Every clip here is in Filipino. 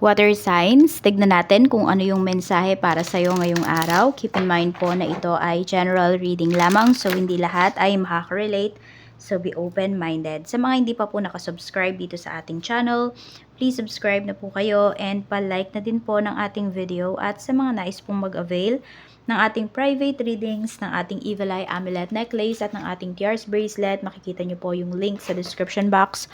Water signs, tignan natin kung ano yung mensahe para sa'yo ngayong araw. Keep in mind po na ito ay general reading lamang, so hindi lahat ay makaka-relate. So be open-minded. Sa mga hindi pa po nakasubscribe dito sa ating channel, please subscribe na po kayo and pa-like na din po ng ating video. At sa mga nais pong mag-avail ng ating private readings, ng ating Evil Eye Amulet Necklace at ng ating Tears Bracelet, makikita nyo po yung link sa description box.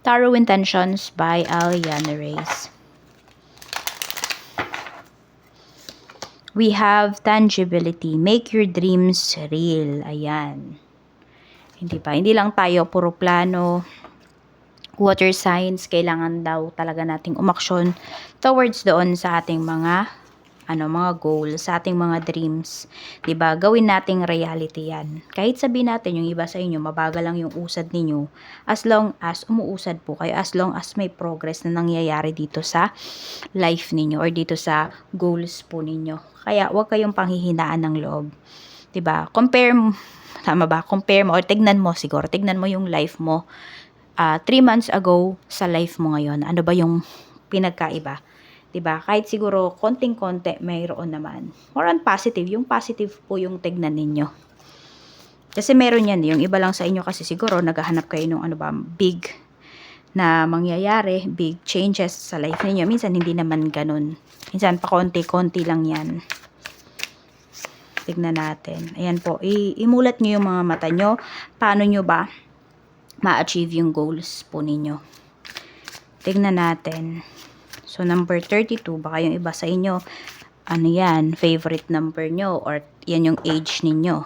Tarot Intentions by Aliana Reyes. We have tangibility. Make your dreams real. Ayan. Hindi lang tayo puro plano. Water signs, kailangan daw talaga nating umaksyon towards doon sa ating mga goals, sa ating mga dreams. 'Di ba? Gawin nating reality 'yan. Kahit sabihin natin yung iba sa inyo, mabagal lang yung usad ninyo, as long as umuusad po kayo, as long as may progress na nangyayari dito sa life ninyo or dito sa goals po ninyo. Kaya huwag kayong panghihinaan ng loob. 'Di ba? Tama ba? Compare mo or tignan mo yung life mo 3 months ago sa life mo ngayon. Ano ba yung pinagkaiba? 'Di ba? Kahit siguro konting-konti mayroon naman. More on positive, yung positive po yung tignan ninyo. Kasi meron yan, yung iba lang sa inyo kasi siguro naghahanap kayo ng big na mangyayari, big changes sa life ninyo. Minsan hindi naman ganun. Minsan pa konti-konti lang yan. Tignan natin. Ayan po, imulat nyo yung mga mata nyo. Paano nyo ba ma-achieve yung goals po ninyo? Tignan natin. So, number 32, baka yung iba sa inyo, yan, favorite number nyo, or yan yung age ninyo.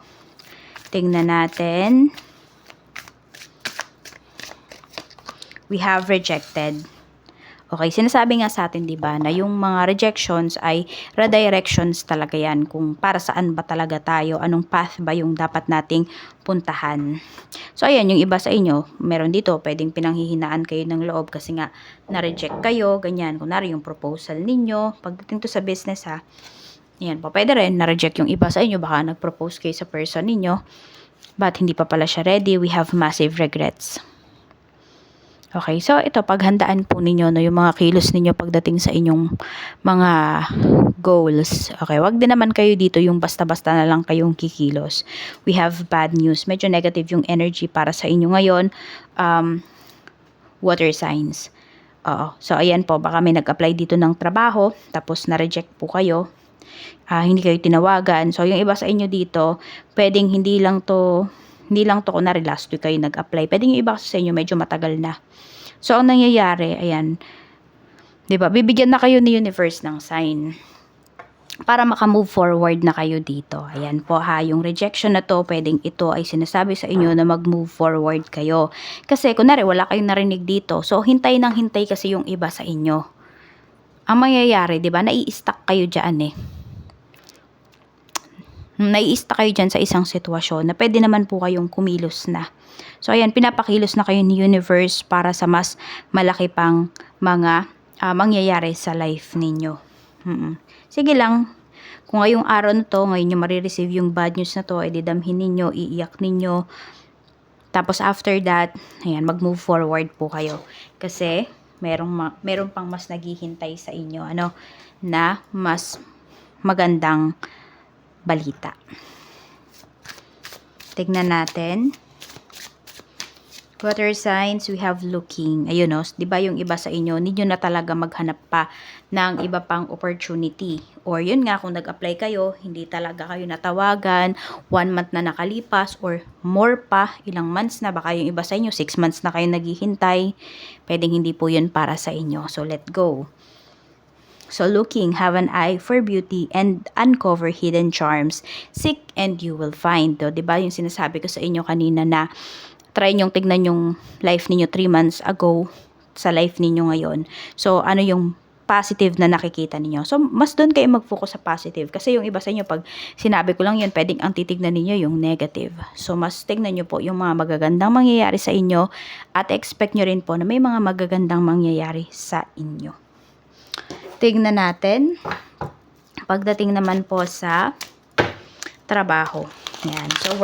Tignan natin. We have rejected. Okay, sinasabi nga sa atin, di ba, na yung mga rejections ay redirections talaga yan. Kung para saan ba talaga tayo, anong path ba yung dapat nating puntahan. So, ayan, yung iba sa inyo, meron dito, pwedeng pinanghihinaan kayo ng loob kasi nga na-reject kayo, ganyan. Kunwari yung proposal ninyo, pagdating to sa business ayan po, pwede rin na-reject yung iba sa inyo, baka nag-propose kayo sa person ninyo, but hindi pa pala siya ready, we have massive regrets. Okay, so ito, paghandaan po ninyo yung mga kilos ninyo pagdating sa inyong mga goals. Okay, wag din naman kayo dito yung basta-basta na lang kayong kikilos. We have bad news. Medyo negative yung energy para sa inyo ngayon. Water signs. Oo. So, ayan po, baka may nag-apply dito ng trabaho, tapos na-reject po kayo. Hindi kayo tinawagan. So, yung iba sa inyo dito, pwedeng hindi lang to kunwari last week kayo nag-apply. Pwedeng yung iba sa inyo medyo matagal na. So, ang nangyayari, ayan, 'di ba? Bibigyan na kayo ni universe ng sign para maka-move forward na kayo dito. Ayan po yung rejection na to, pwedeng ito ay sinasabi sa inyo na mag-move forward kayo. Kasi kunwari wala kayong narinig dito. So, hintay kasi yung iba sa inyo. Ang mangyayari, 'di ba? Nai-stuck kayo diyan Nai-stuck kayo dyan sa isang sitwasyon na pwede naman po kayong kumilos na. So, ayan, pinapakilos na kayo ni universe para sa mas malaki pang mga mangyayari sa life ninyo. Sige lang, kung ngayong araw na to, ngayon nyo marireceive yung bad news na to, didamhin ninyo, iiyak ninyo. Tapos after that, ayan, mag-move forward po kayo. Kasi, meron pang mas naghihintay sa inyo, na mas magandang balita. Tignan natin. Water signs, we have looking. Ayun, 'di ba yung iba sa inyo, need nyo na talaga maghanap pa ng iba pang opportunity. Or yun nga, kung nag-apply kayo, hindi talaga kayo natawagan, 1 month na nakalipas, or more pa, ilang months na, baka yung iba sa inyo, 6 months na kayo naghihintay. Pwedeng hindi po yun para sa inyo. So, let go. So, looking, have an eye for beauty and uncover hidden charms. Seek and you will find. Diba yung sinasabi ko sa inyo kanina na try nyong tignan yung life ninyo 3 months ago sa life ninyo ngayon. So, ano yung positive na nakikita ninyo? So, mas doon kayo mag-focus sa positive. Kasi yung iba sa inyo, pag sinabi ko lang yun, pwedeng ang titignan ninyo yung negative. So, mas tignan nyo po yung mga magagandang mangyayari sa inyo at expect nyo rin po na may mga magagandang mangyayari sa inyo. Tignan natin. Pagdating naman po sa trabaho. Yan. So,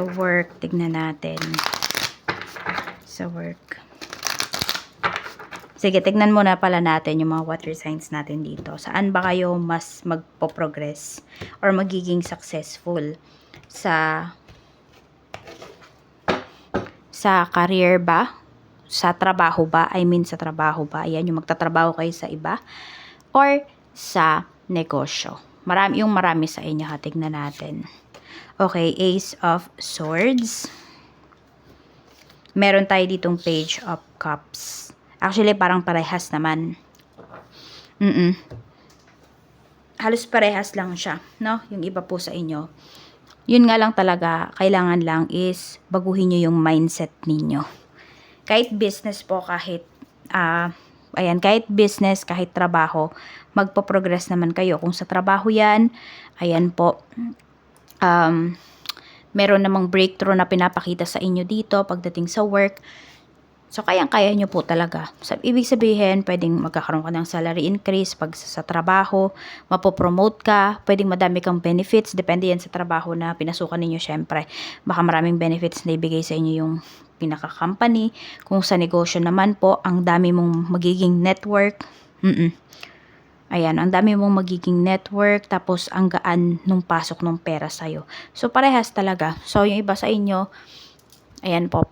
work. Tignan natin. Sa work. Sige, tignan muna pala natin yung mga water signs natin dito. Saan ba kayo mas magpo-progress or magiging successful? Sa career ba? Sa trabaho ba? I mean, sa trabaho ba? Ayan, yung magtatrabaho kayo sa iba. Or sa negosyo. Marami sa inyo, ha. Tignan natin. Okay, Ace of Swords. Meron tayo ditong Page of Cups. Actually, parang parehas naman. Halos parehas lang siya, no? Yung iba po sa inyo. Yun nga lang talaga, kailangan lang is baguhin nyo yung mindset ninyo. Kahit business po, kahit business, kahit trabaho, magpo-progress naman kayo. Kung sa trabaho yan, ayan po, meron namang breakthrough na pinapakita sa inyo dito pagdating sa work. So, kayang-kaya nyo po talaga. So, ibig sabihin, pwedeng magkakaroon ka ng salary increase pag sa trabaho, mapopromote ka, pwedeng madami kang benefits, depende yan sa trabaho na pinasukan ninyo syempre. Baka maraming benefits na ibigay sa inyo yung pinaka-company. Kung sa negosyo naman po, ang dami mong magiging network. Ayan, ang dami mong magiging network, tapos ang gaan nung pasok ng pera sa'yo. So, parehas talaga. So, yung iba sa inyo, ayan po,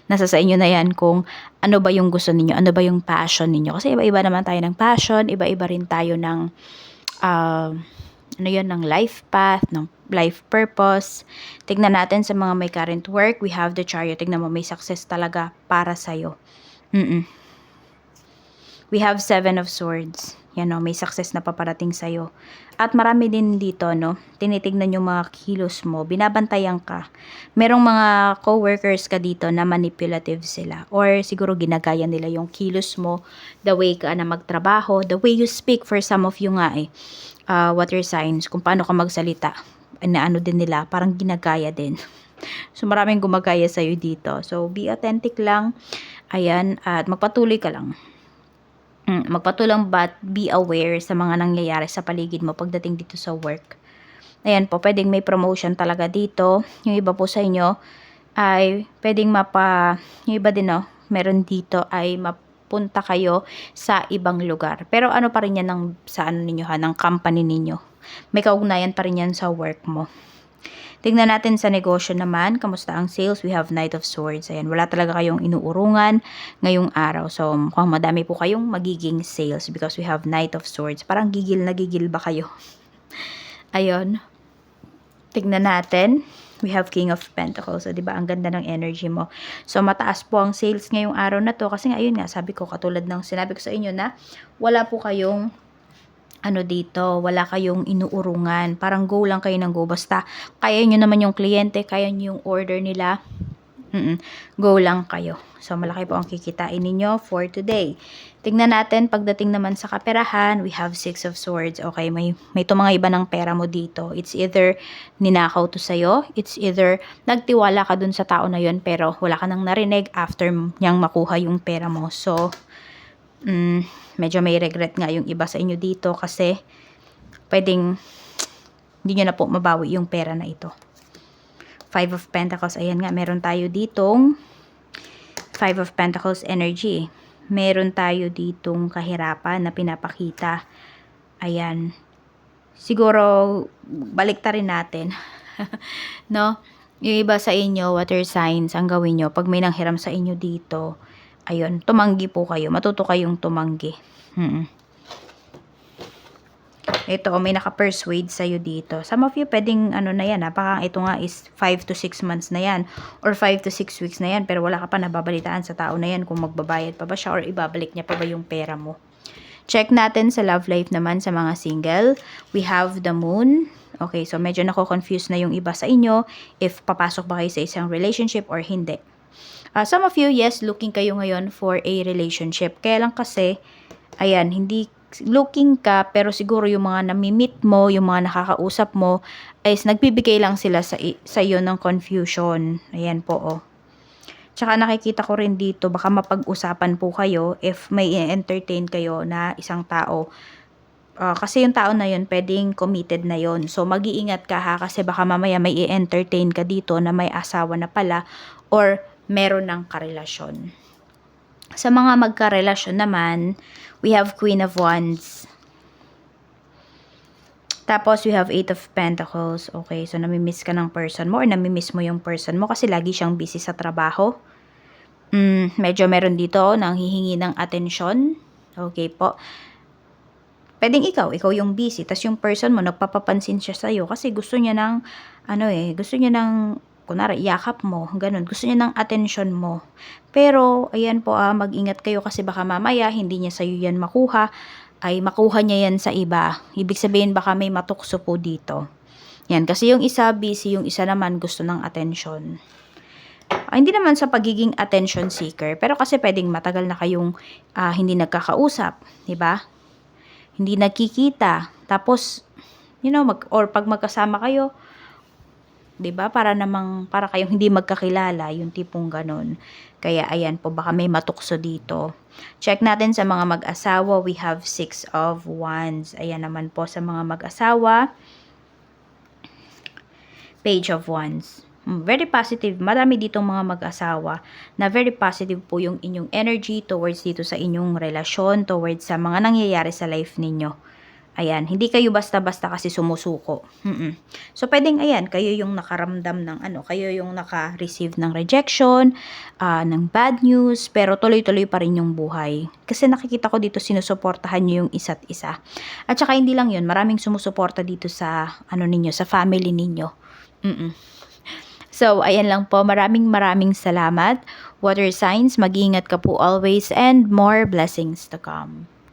nasa sa inyo na yan kung ano ba yung gusto ninyo, ano ba yung passion ninyo. Kasi iba-iba naman tayo ng passion, iba-iba rin tayo ng, ng life path, ng life purpose. Tignan natin sa mga may current work, we have the Chariot. Tignan mo, may success talaga para sa'yo. We have 7 of Swords. Yan o, may success na paparating sa'yo. At marami din dito, no? Tinitignan yung mga kilos mo. Binabantayan ka. Merong mga co-workers ka dito na manipulative sila. Or siguro ginagaya nila yung kilos mo. The way ka na magtrabaho. The way you speak. For some of you nga water signs. Kung paano ka magsalita. Na ano din nila. Parang ginagaya din. So maraming gumagaya sa'yo dito. So be authentic lang. Ayan. At magpatuloy ka lang. Magpatulang but be aware sa mga nangyayari sa paligid mo pagdating dito sa work. Ayan po, pwedeng may promotion talaga dito. Yung iba po sa inyo ay pwedeng yung iba din meron dito ay mapunta kayo sa ibang lugar. Pero ano pa rin yan sa ano ninyo ng company ninyo. May kaugnayan pa rin yan sa work mo. Tingnan natin sa negosyo naman, kamusta ang sales? We have Knight of Swords. Ayan, wala talaga kayong inuurungan ngayong araw. So, mukhang madami po kayong magiging sales because we have Knight of Swords. Parang gigil na gigil ba kayo? Ayun. Tignan natin. We have King of Pentacles. So, diba, ang ganda ng energy mo. So, mataas po ang sales ngayong araw na to. Kasi ayun nga, sabi ko, katulad ng sinabi ko sa inyo na wala po kayong dito, wala kayong inuurungan. Parang go lang kayo ng go. Basta, kaya nyo naman yung kliyente, kaya nyo yung order nila. Go lang kayo. So, malaki po ang kikitain ninyo for today. Tingnan natin, pagdating naman sa kaperahan, we have 6 of Swords. Okay, may mga iba ng pera mo dito. It's either ninakaw to sa'yo, it's either nagtiwala ka dun sa tao na yun, pero wala ka nang narinig after niyang makuha yung pera mo. So, medyo may regret nga yung iba sa inyo dito kasi pwedeng hindi nyo na po mabawi yung pera na ito. 5 of Pentacles, ayan nga, meron tayo ditong 5 of Pentacles energy. Meron tayo ditong kahirapan na pinapakita. Ayan. Siguro, baliktarin natin. No? Yung iba sa inyo, water signs, ang gawin nyo, pag may nanghiram sa inyo dito, ayun, tumanggi po kayo. Matuto kayong tumanggi. Ito, may naka-persuade sa'yo dito. Some of you, pwedeng, na yan, parang ito nga is 5 to 6 months na yan. Or 5 to 6 weeks na yan. Pero wala ka pa nababalitaan sa tao na yan kung magbabayad pa ba siya or ibabalik niya pa ba yung pera mo. Check natin sa love life naman sa mga single. We have the moon. Okay, so medyo nako-confuse na yung iba sa inyo if papasok ba kayo sa isang relationship or hindi. Some of you, yes, looking kayo ngayon for a relationship. Kaya lang kasi, ayan, hindi looking ka, pero siguro yung mga nami-meet mo, yung mga nakakausap mo, is nagbibigay lang sila sa iyo ng confusion. Ayan po, Tsaka nakikita ko rin dito, baka mapag-usapan po kayo if may entertain kayo na isang tao. Kasi yung tao na yun, pwedeng committed na yun. So, mag-iingat ka ha, kasi baka mamaya may i-entertain ka dito na may asawa na pala or meron ng karelasyon. Sa mga magkarelasyon naman, we have Queen of Wands. Tapos, we have Eight of Pentacles. Okay, so namimiss ka ng person mo or namimiss mo yung person mo kasi lagi siyang busy sa trabaho. Medyo meron dito nang hihingi ng atensyon. Okay po. Pwedeng ikaw yung busy, tas yung person mo nagpapapansin siya sa'yo kasi gusto niya ng, gusto niya ng, kunwari, yakap mo, ganun. Gusto niya ng atensyon mo. Pero, ayan po, mag-ingat kayo kasi baka mamaya hindi niya sa'yo yan makuha, ay makuha niya yan sa iba. Ibig sabihin baka may matukso po dito. Yan, kasi yung isa busy, yung isa naman gusto ng atensyon. Hindi naman sa pagiging attention seeker, pero kasi pwedeng matagal na kayong hindi nagkakausap, 'di ba? Hindi nagkikita. Tapos, or pag magkasama kayo, 'di ba? Para kayong hindi magkakilala, yung tipong ganun. Kaya ayan po, baka may matukso dito. Check natin sa mga mag-asawa, we have 6 of Wands. Ayan naman po sa mga mag-asawa, Page of Wands. Very positive. Marami ditong mga mag-asawa na very positive po yung inyong energy towards dito sa inyong relasyon, towards sa mga nangyayari sa life ninyo. Ayan, hindi kayo basta-basta kasi sumusuko. So, pwedeng, ayan, kayo yung nakaramdam ng kayo yung naka-receive ng rejection, ng bad news, pero tuloy-tuloy pa rin yung buhay. Kasi nakikita ko dito, sinusuportahan nyo yung isa't isa. At saka hindi lang yun, maraming sumusuporta dito sa, ninyo, sa family ninyo. So, ayan lang po. Maraming salamat. Water signs, mag-iingat ka po always and more blessings to come.